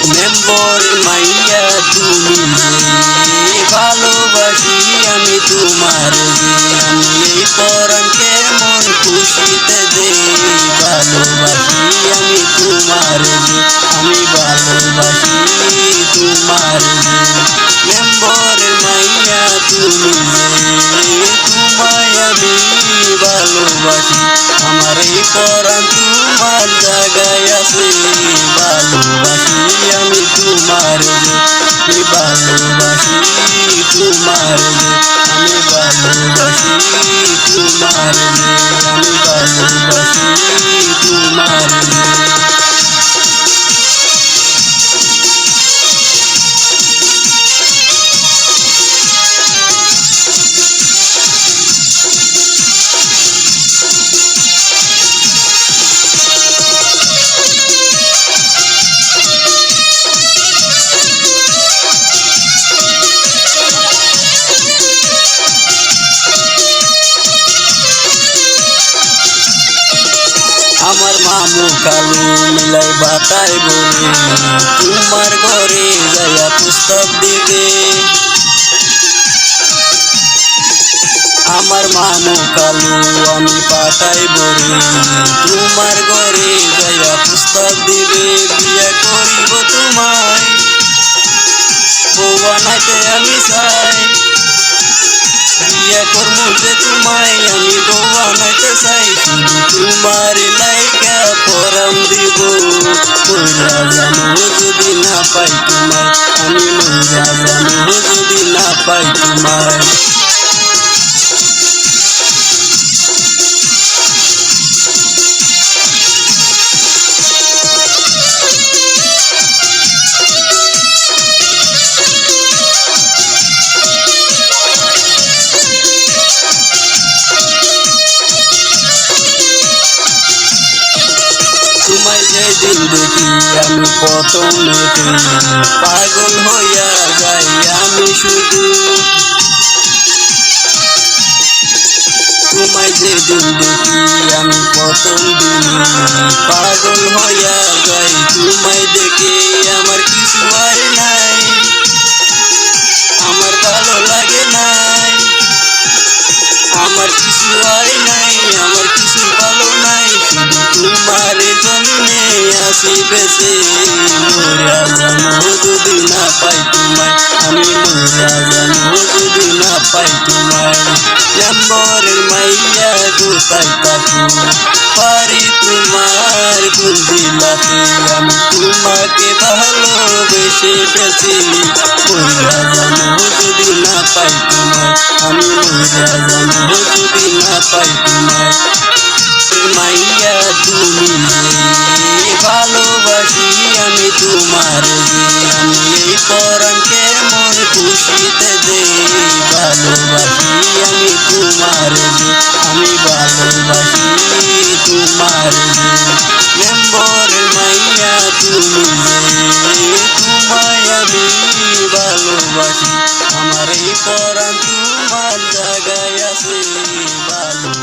member মাইয়া তুমি যে ভালোবাসি আমি তোমার যে আমি এই পরাণকে মন খুশিতে দে ভালোবাসি আমি তোমার যে আমি ভালোবাসি তোমার যে মেম্বর মাইয়া তুমি যে তোমায় আমি ভালোবাসি আমার এই পরাণ তোমার জায়গায় আছে ভালোবাসি আমি তোমার যে ভালোবাসি তোমার যে আমি ভালোবাসি তোমার যে আমি ভালোবাসি তোমার যে আমার মামু কালু মিলাই বাতাই বলে তোমার ঘরে যাইয়া পুস্তক দিবে আমার মামু কালু আমি পাঠাই বলে তোমার ঘরে যাইয়া পুস্তক দিবে বিয়ে করিব তোমায় বউ বানাইতে আমি চাই বিয়ে করবো যে তোমায় আমি বউ বানাইতে চাই শুধু তোমার লাইকা পরাম দিব মইরা জানো যদি না পাই তোমায় আমি মইরা জানো যদি না পাই তোমায় তোমায় যেদিন দেখি আমি প্রথমেতে পাগল হইয়া যাই আমি শুধু তোমায় যেদিন দেখি আমি প্রথম দিনে পাগল হইয়া যাই তোমায় দেখে আমার কিছু আর নাই আমার ভালো লাগে নাই আমার কিছু আর নাই আমার কিছু ভালো নাই শুধু তোমার জন্যে আসি বেঁচে মরিয়া জানো যদি না পাই তোমায় আমি মরিয়া জানো যদি না পাই তোমায় মেম্বরের মাইয়া কোথায় থাকো পারি তোমার কোন দিলাতে আমি তোমাকে ভালোবেসে ফেলছি মরিয়া জানো যদি না পাই তোমায় আমি মরিয়া জানো যদি না পাই তোমায় মাইয়া তুমি যে ভালোবাসি আমি তোমার যে আমি এই পরাণকে মন খুশিতে দে ভালোবাসি আমি তোমার যে আমি ভালোবাসি তোমার যে মেম্বর মাইয়া তুমি যে তোমায় আমি ভালোবাসি আমার এই পরাণ তোমার জায়গায় আছে ভালো